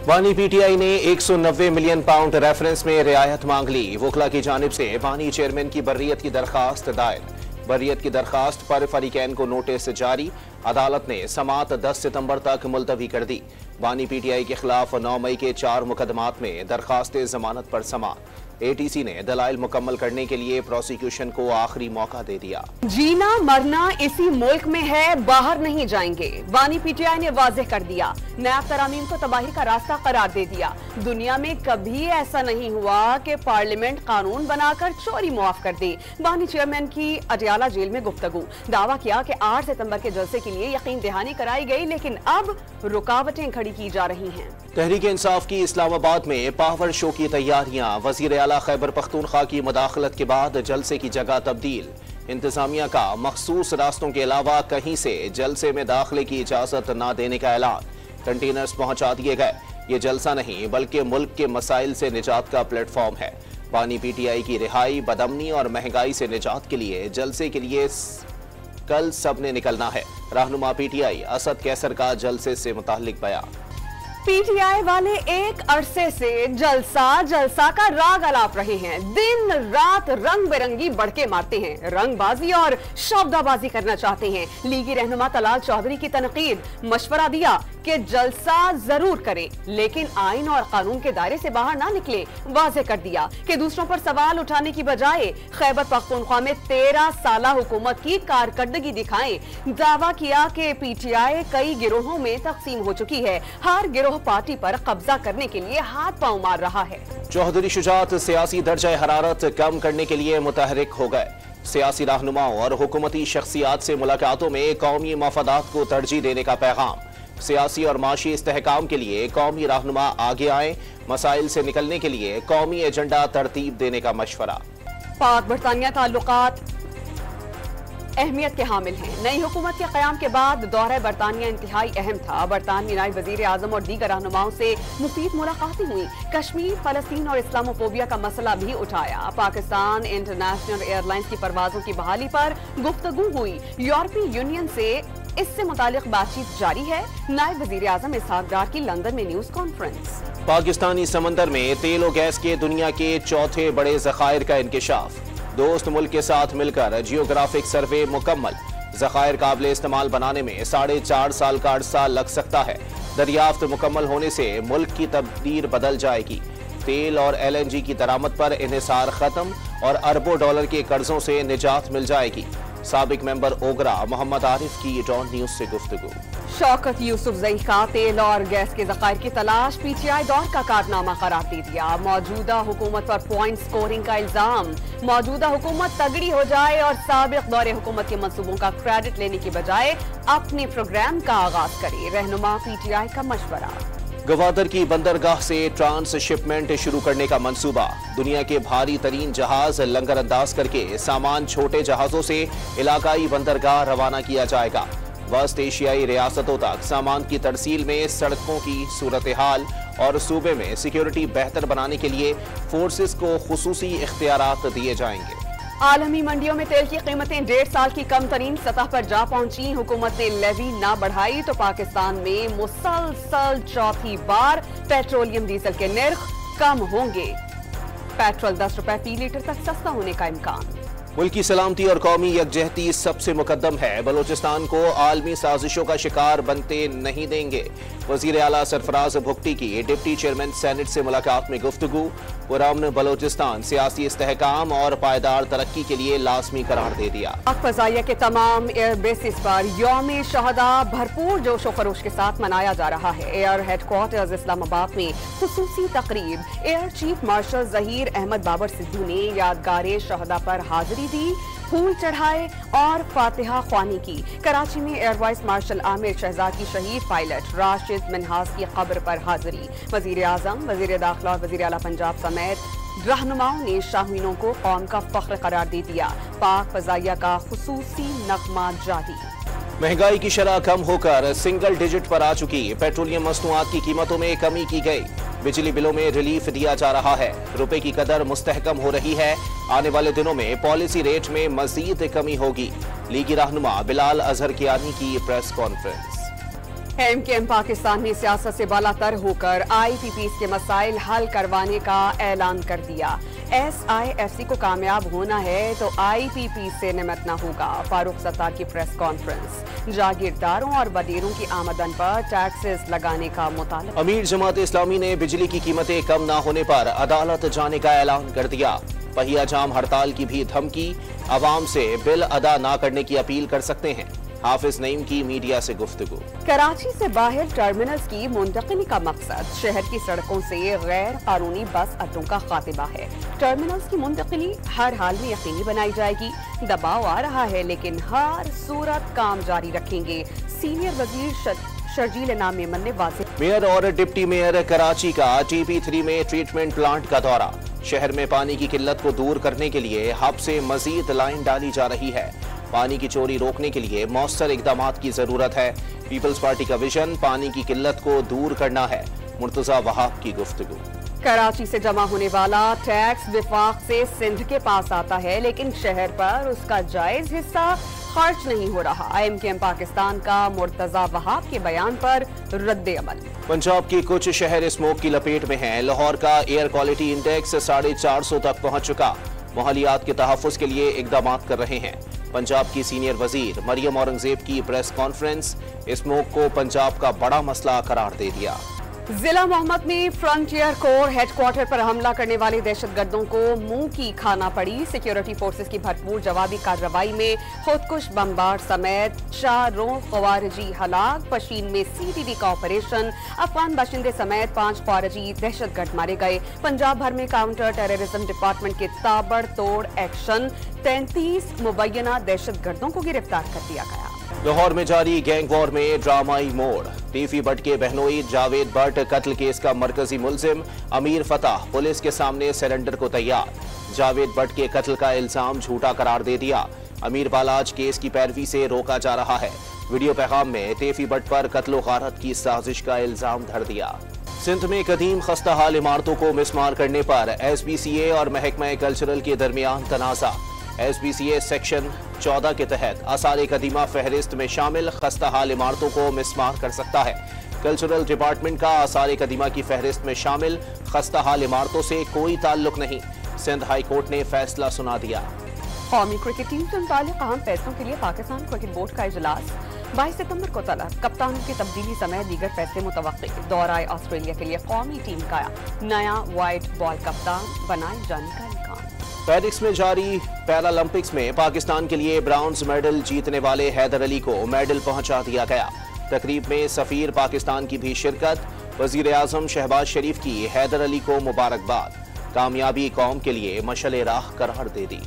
बानी पीटीआई ने 190 million pound reference में रियायत मांग ली। वकला की जानिब से बानी चेयरमैन की बर्रियत की दरखास्त दायर। बर्रियत की दरखास्त पर फरीकैन को नोटिस जारी। अदालत ने समात 10 सितंबर तक मुलतवी कर दी। बानी पीटीआई के खिलाफ 9 मई के 4 मुकदमात में दरखास्त जमानत पर समात। एटीसी ने दलाइल मुकम्मल करने के लिए प्रोसिक्यूशन को आखिरी मौका दे दिया। जीना मरना इसी मुल्क में है, बाहर नहीं जाएंगे। बानी पीटीआई ने वाज़ेह कर दिया। नैब तरामीम को तबाही का रास्ता करार दे दिया। दुनिया में कभी ऐसा नहीं हुआ कि पार्लियामेंट कानून बनाकर चोरी मुआफ कर दे। बानी चेयरमैन की अटियाला जेल में गुफ्तगू। दावा किया कि 8 सितंबर के जलसे के लिए यकीन दहानी कराई गई, लेकिन अब रुकावटें खड़ी की जा रही हैं। तहरीक इंसाफ की इस्लामाबाद में पावर शो की तैयारियां। वज़ीर आला खैबर पख्तूनख्वा की मुदाखलत के बाद जलसे की जगह तब्दील। इंतजामिया का मखसूस रास्तों के अलावा कहीं से जलसे में दाखिले की इजाजत न देने का ऐलान। कंटेनर्स पहुंचा दिए गए। ये जलसा नहीं बल्कि मुल्क के मसाइल से निजात का प्लेटफॉर्म है। बानी पीटीआई की रिहाई, बदमनी और महंगाई से निजात के लिए जलसे के लिए कल सब ने निकलना है। रहनुमा पीटीआई असद कैसर का जलसे से मुताल्लिक बयान। पीटीआई वाले एक अरसे से जलसा का राग अलाप रहे हैं। दिन रात रंग बिरंगी बढ़के मारते हैं, रंगबाजी और शब्दाबाजी करना चाहते हैं। लीगी रहनुमा तलाल चौधरी की तनकीद। मशवरा दिया कि जलसा जरूर करे, लेकिन आइन और कानून के दायरे से बाहर ना निकले। वाज़ेह कर दिया कि दूसरों पर सवाल उठाने की बजाय खैबर पख्तूनख्वा में 13 साला हुकूमत की कारकर्दगी दिखाएं। दावा किया कि पीटीआई कई गिरोहों में तकसीम हो चुकी है। हर गिरोह पार्टी पर कब्जा करने के लिए हाथ पांव मार रहा है। चौधरी शुजात सियासी दर्जा हरारत कम करने के लिए मुतहरिक हो गए। सियासी रहनुमाओं और हुकूमती शख्सियात से मुलाकातों में कौमी मफादात को तरजीह देने का पैगाम। सियासी और माशी इस्तेहकाम के लिए कौमी रहनुमा आगे आए। मसाइल से निकलने के लिए कौमी एजेंडा तरतीब देने का मशवरा। पाक बरतानिया ताल्लुकात अहमियत के हामिल हैं। नई हुकूमत के क़याम के बाद दौरा बरतानिया इंतहाई अहम था। बरतानवी नायब वज़ीर आज़म और दीगर रहनुमाओं से मुफीद मुलाकातें हुई। कश्मीर, फलस्तीन और इस्लामोफोबिया का मसला भी उठाया। पाकिस्तान इंटरनेशनल एयरलाइंस की परवाजों की बहाली पर गुफ्तगू हुई। यूरोपीय यूनियन से इससे मुतालिक बातचीत जारी है। नायब वज़ीर आज़म इसहाक डार की लंदन में न्यूज़ कॉन्फ्रेंस। पाकिस्तानी समंदर में तेल और गैस के दुनिया के चौथे बड़े ज़खायर का इंकिशाफ। दोस्त मुल्क के साथ मिलकर जियोग्राफिक सर्वे मुकम्मल। ज़खायर काबिल इस्तेमाल बनाने में 4.5 साल का अरसा लग सकता है। दरियाफ्त मुकम्मल होने से मुल्क की तकदीर बदल जाएगी। तेल और LNG की दरामद पर इन्हिसार खत्म और अरबों डॉलर के कर्जों से निजात मिल जाएगी। साबिक मेंबर ओगरा मोहम्मद आरिफ की डॉन न्यूज से गुफ्तगू। शौकत यूसुफजई का तेल और गैस के ज़खायर की तलाश पीटीआई दौर का कारनामा करार दे दिया। मौजूदा हुकूमत पर पॉइंट स्कोरिंग का इल्जाम। मौजूदा हुकूमत तगड़ी हो जाए और साबिक दौरे हुकूमत के मंसूबों का क्रेडिट लेने की बजाय अपने प्रोग्राम का आगाज करे। रहनुमा पीटीआई का मशवरा। गवादर की बंदरगाह से ट्रांसशिपमेंट शुरू करने का मंसूबा। दुनिया के भारी तरीन जहाज लंगर अंदाज करके सामान छोटे जहाजों से इलाकाई बंदरगाह रवाना किया जाएगा। वस्त एशियाई रियासतों तक सामान की तरसील में सड़कों की सूरत हाल और सूबे में सिक्योरिटी बेहतर बनाने के लिए फोर्सेस को खुसूसी इख्तियारात दिए जाएंगे। आलमी मंडियों में तेल की कीमतें 1.5 साल की कम तरीन सतह पर जा पहुंची। हुकूमत ने लेवी ना बढ़ाई तो पाकिस्तान में मुसलसल चौथी बार पेट्रोलियम डीजल के निर्ख कम होंगे। पेट्रोल 10 रुपए फी लीटर तक सस्ता होने का इम्कान। मुल्क की सलामती और कौमी यकजहती सबसे मुकद्दम है। बलोचिस्तान को आलमी साजिशों का शिकार बनते नहीं देंगे। वजीर आला सरफराज भुगटी की डिप्टी चेयरमैन सेनेट से मुलाकात में गुफ्तगू। पुरअमन बलोचिस्तान सियासी इस्तेहकाम और पायदार तरक्की के लिए लाजमी करार दे दिया। पाक फ़ज़ाइया के तमाम एयर बेसिस पर यौम शहदा भरपूर जोश व खरोश के साथ मनाया जा रहा है। एयर हेडक्वार्टर्स इस्लामाबाद में खुसूसी तकरीब। Air chief marshal Zaheer Ahmed Babar Sidhu ने यादगार शहदा पर हाजिरी दी, फूल चढ़ाए और फातिहा ख्वानी की। कराची में air vice marshal Aamir Shahzad की शहीद पायलट राशिद मिन्हास की कब्र पर हाजिरी। वजीर आजम, वजीर दाखिला और वजीर आला पंजाब समेत रहनुमाओं ने शाहीनों को कौम का फख्र करार दे दिया। पाक फ़ज़ाइया का खुसूसी नगमा जारी। महंगाई की शरह कम होकर सिंगल डिजिट पर आ चुकी। पेट्रोलियम मसनूआत की कीमतों में कमी की गई। बिजली बिलों में रिलीफ दिया जा रहा है। रुपए की कदर मुस्तहकम हो रही है। आने वाले दिनों में पॉलिसी रेट में मजीद कमी होगी। लीगी रहनुमा बिलाल अजहर कियानी की प्रेस कॉन्फ्रेंस। एमकेएम पाकिस्तान ने सियासत से बालातर होकर IPPs के मसाइल हल करवाने का ऐलान कर दिया। SIFC को कामयाब होना है तो IPP से निमटना होगा। फारूक सत्तार की प्रेस कॉन्फ्रेंस। जागीरदारों और वजीरों की आमदन पर टैक्सेस लगाने का मुतालबा। अमीर जमात इस्लामी ने बिजली की कीमतें कम न होने पर अदालत जाने का ऐलान कर दिया। पहिया जाम हड़ताल की भी धमकी, अवाम से बिल अदा न करने की अपील कर सकते हैं। हाफिज नईम की मीडिया से गुफ्तगू। कराची से बाहर टर्मिनल्स की मुंतकिली का मकसद शहर की सड़कों से गैर कानूनी बस अड्डों का खात्मा है। टर्मिनल्स की मुंतकिली हर हाल में यकीनी बनाई जाएगी। दबाव आ रहा है लेकिन हर सूरत काम जारी रखेंगे। सीनियर वजीर शर्जील इनाम मेमन ने वाज़ेह। मेयर और डिप्टी मेयर कराची का TP3 में ट्रीटमेंट प्लांट का दौरा। शहर में पानी की किल्लत को दूर करने के लिए हब से मजीद लाइन डाली जा रही है। पानी की चोरी रोकने के लिए मौसर इकदामात की जरूरत है। पीपल्स पार्टी का विजन पानी की किल्लत को दूर करना है। मुर्तजा वहाब की गुफ्तगू। कराची से जमा होने वाला टैक्स विफाक से सिंध के पास आता है लेकिन शहर पर उसका जायज हिस्सा खर्च नहीं हो रहा। एमकेएम पाकिस्तान का मुर्तजा वहाब के बयान पर रद्द अमल। पंजाब के कुछ शहर स्मोक की लपेट में हैं। लाहौर का एयर क्वालिटी इंडेक्स 450 तक पहुंच चुका। माहौलियात के तहफ़्फ़ुज़ के लिए इक़दाम कर रहे हैं। पंजाब की सीनियर वजीर मरियम औरंगजेब की प्रेस कॉन्फ्रेंस। स्मोक को पंजाब का बड़ा मसला करार दे दिया। जिला मोहम्मद में फ्रंटियर कोर हेडक्वार्टर पर हमला करने वाले दहशतगर्दों को मुंह की खाना पड़ी। सिक्योरिटी फोर्सेस की भरपूर जवाबी कार्रवाई में खुदकुश बमबार समेत 4 ख़वारिजी हलाक। पशीन में CTD का ऑपरेशन। अफगान बाशिंदे समेत 5 ख़वारिजी दहशतगर्द मारे गए। पंजाब भर में काउंटर टेररिज्म डिपार्टमेंट के ताबड़तोड़ एक्शन। 33 मुबैना दहशतगर्दों को गिरफ्तार कर दिया गया। लाहौर में जारी गैंग वॉर में ड्रामाई मोड़। टीफी भट्ट के बहनोई जावेद भट्ट कत्ल केस का मरकजी मुलजिम अमीर फताह पुलिस के सामने सरेंडर को तैयार। जावेद भट्ट के कत्ल का इल्जाम झूठा करार दे दिया। अमीर बालाज केस की पैरवी से रोका जा रहा है। वीडियो पैगाम में टीफी भट्ट पर कत्ल गारत की साजिश का इल्जाम धर दिया। सिंध में कदीम खस्ता हाल इमारतों को मिसमार करने पर SBCA और महकमा कल्चरल के दरमियान तनाज़ा। SBCA सेक्शन 14 के तहत आसार कदीमा फहरिस्त में शामिल खस्ता हाल इमारतों को मिसमार कर सकता है। कल्चरल डिपार्टमेंट का आसार कदीमा की फहरिस्त में शामिल खस्ता हाल इमारतों से कोई ताल्लुक नहीं। सिंध हाई कोर्ट ने फैसला सुना दिया। कौमी क्रिकेट टीम से मुताल्लिक़ अहम फैसलों के लिए पाकिस्तान क्रिकेट बोर्ड का इजलास 22 सितंबर को तलब। कप्तानों की तब्दीली समेत दीगर फैसले मुतवक्की। दौरा ऑस्ट्रेलिया के लिए कौमी टीम का नया वाइट बॉल कप्तान बनाए जाने का इम्कान। पेरिस में जारी पैरालंपिक्स में पाकिस्तान के लिए ब्राउन्ज मेडल जीतने वाले हैदर अली को मेडल पहुंचा दिया गया। तकरीब में सफीर पाकिस्तान की भी शिरकत। वजीर आजम शहबाज शरीफ की हैदर अली को मुबारकबाद। कामयाबी कौम के लिए मशअल राह करार दे दी।